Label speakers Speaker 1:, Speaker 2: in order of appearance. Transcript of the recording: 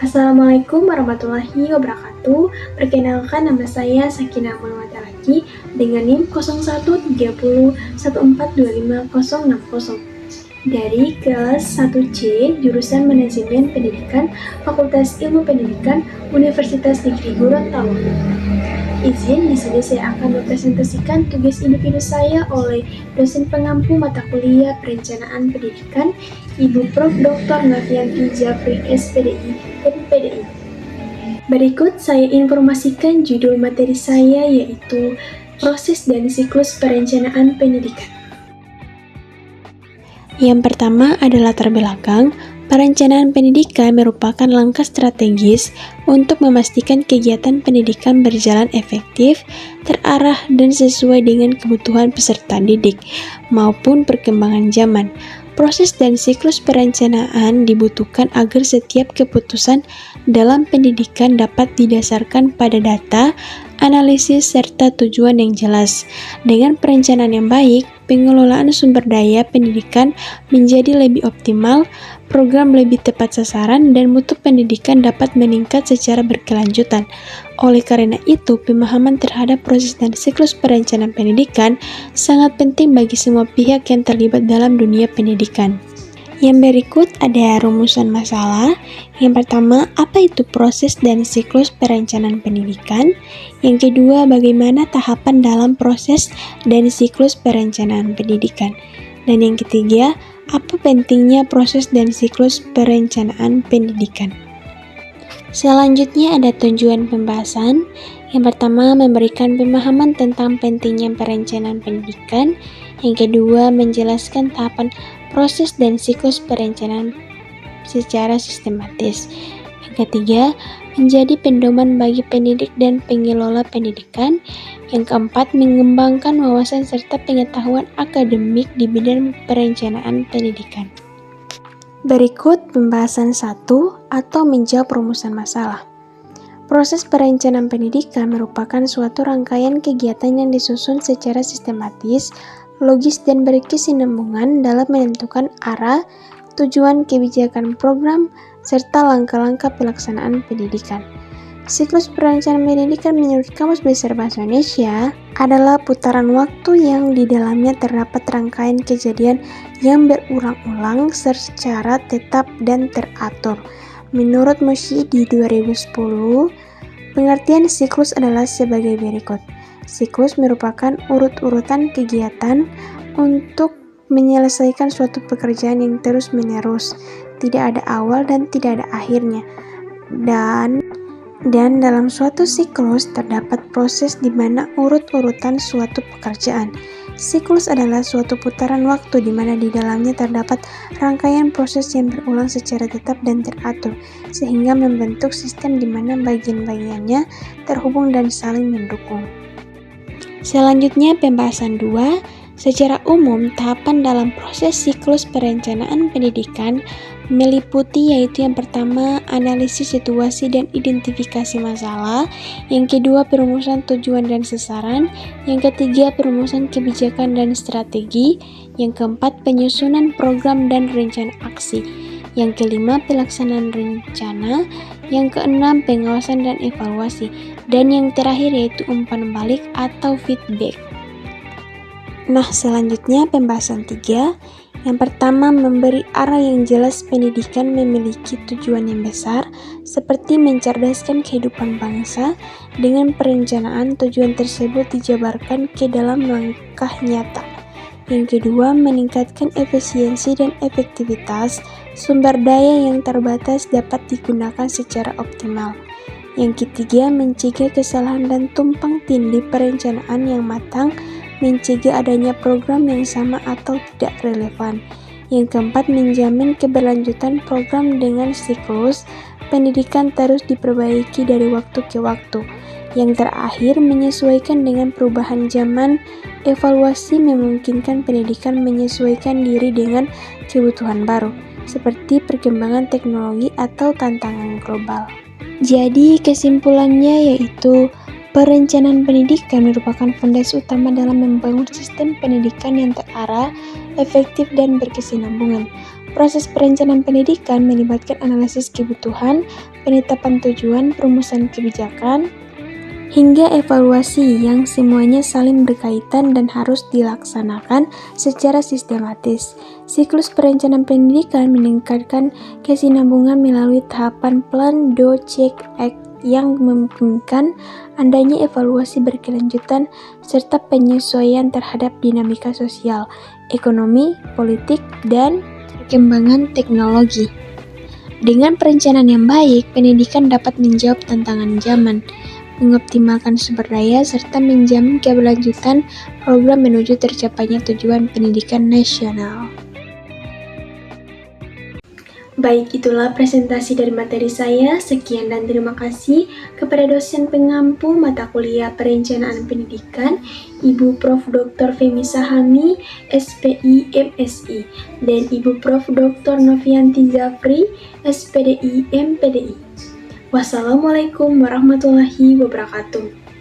Speaker 1: Assalamualaikum warahmatullahi wabarakatuh. Perkenalkan, nama saya Sakinah Mulwatalaki dengan NIM 0130142560 dari kelas 1C jurusan Manajemen Pendidikan Fakultas Ilmu Pendidikan Universitas Negeri Gorontalo. Izin, di sini saya akan mempresentasikan tugas individu saya oleh dosen pengampu mata kuliah Perencanaan Pendidikan, Ibu Prof. Dr. Nafianti Japri, SPDI, MPDI. Berikut saya informasikan judul materi saya, yaitu Proses dan Siklus Perencanaan Pendidikan. Yang pertama adalah latar belakang. Perencanaan pendidikan merupakan langkah strategis untuk memastikan kegiatan pendidikan berjalan efektif, terarah, dan sesuai dengan kebutuhan peserta didik maupun perkembangan zaman. Proses dan siklus perencanaan dibutuhkan agar setiap keputusan dalam pendidikan dapat didasarkan pada data, analisis, serta tujuan yang jelas. Dengan perencanaan yang baik, pengelolaan sumber daya pendidikan menjadi lebih optimal, program lebih tepat sasaran, dan mutu pendidikan dapat meningkat secara berkelanjutan. Oleh karena itu, pemahaman terhadap proses dan siklus perencanaan pendidikan sangat penting bagi semua pihak yang terlibat dalam dunia pendidikan. Yang berikut ada rumusan masalah. Yang pertama, apa itu proses dan siklus perencanaan pendidikan? Yang kedua, bagaimana tahapan dalam proses dan siklus perencanaan pendidikan? Dan yang ketiga, apa pentingnya proses dan siklus perencanaan pendidikan? Selanjutnya ada tujuan pembahasan. Yang pertama, memberikan pemahaman tentang pentingnya perencanaan pendidikan. Yang kedua, menjelaskan tahapan proses dan siklus perencanaan secara sistematis. Yang ketiga, menjadi pedoman bagi pendidik dan pengelola pendidikan. Yang keempat, mengembangkan wawasan serta pengetahuan akademik di bidang perencanaan pendidikan. Berikut pembahasan 1 atau menjawab rumusan masalah. Proses perencanaan pendidikan merupakan suatu rangkaian kegiatan yang disusun secara sistematis, logis, dan berkesinambungan dalam menentukan arah, tujuan, kebijakan program, serta langkah-langkah pelaksanaan pendidikan. Siklus perencanaan pendidikan menurut Kamus Besar Bahasa Indonesia adalah putaran waktu yang di dalamnya terdapat rangkaian kejadian yang berulang-ulang secara tetap dan teratur. Menurut Moshi di 2010, pengertian siklus adalah sebagai berikut. Siklus merupakan urut-urutan kegiatan untuk menyelesaikan suatu pekerjaan yang terus-menerus, tidak ada awal dan tidak ada akhirnya. Dan dalam suatu siklus terdapat proses di mana urut-urutan suatu pekerjaan. Siklus adalah suatu putaran waktu di mana di dalamnya terdapat rangkaian proses yang berulang secara tetap dan teratur, sehingga membentuk sistem di mana bagian-bagiannya terhubung dan saling mendukung. Selanjutnya pembahasan 2. Secara umum, tahapan dalam proses siklus perencanaan pendidikan meliputi yaitu yang pertama, analisis situasi dan identifikasi masalah, yang kedua, perumusan tujuan dan sasaran, yang ketiga, perumusan kebijakan dan strategi, yang keempat, penyusunan program dan rencana aksi, yang kelima, pelaksanaan rencana, yang keenam, pengawasan dan evaluasi, dan yang terakhir yaitu umpan balik atau feedback. Nah, selanjutnya pembahasan 3. Yang pertama, memberi arah yang jelas. Pendidikan memiliki tujuan yang besar, seperti mencerdaskan kehidupan bangsa. Dengan perencanaan, tujuan tersebut dijabarkan ke dalam langkah nyata. Yang kedua, meningkatkan efisiensi dan efektivitas. Sumber daya yang terbatas dapat digunakan secara optimal. Yang ketiga, mencegah kesalahan dan tumpang tindih perencanaan yang matang, mencegah adanya program yang sama atau tidak relevan. Yang keempat, menjamin keberlanjutan program dengan siklus pendidikan terus diperbaiki dari waktu ke waktu. Yang terakhir, menyesuaikan dengan perubahan zaman. Evaluasi memungkinkan pendidikan menyesuaikan diri dengan kebutuhan baru, seperti perkembangan teknologi atau tantangan global. Jadi kesimpulannya yaitu perencanaan pendidikan merupakan fondasi utama dalam membangun sistem pendidikan yang terarah, efektif, dan berkesinambungan. Proses perencanaan pendidikan melibatkan analisis kebutuhan, penetapan tujuan, perumusan kebijakan, hingga evaluasi yang semuanya saling berkaitan dan harus dilaksanakan secara sistematis. Siklus perencanaan pendidikan meningkatkan kesinambungan melalui tahapan plan, do, check, act yang memungkinkan adanya evaluasi berkelanjutan serta penyesuaian terhadap dinamika sosial, ekonomi, politik, dan perkembangan teknologi. Dengan perencanaan yang baik, pendidikan dapat menjawab tantangan zaman, mengoptimalkan sumber daya, serta menjamin keberlanjutan program menuju tercapainya tujuan pendidikan nasional. Baik, itulah presentasi dari materi saya. Sekian dan terima kasih kepada dosen pengampu mata kuliah Perencanaan Pendidikan, Ibu Prof. Dr. Femi Sahami, SPI MSI, dan Ibu Prof. Dr. Novianti Zafri, SPDI MPDI. Wassalamualaikum warahmatullahi wabarakatuh.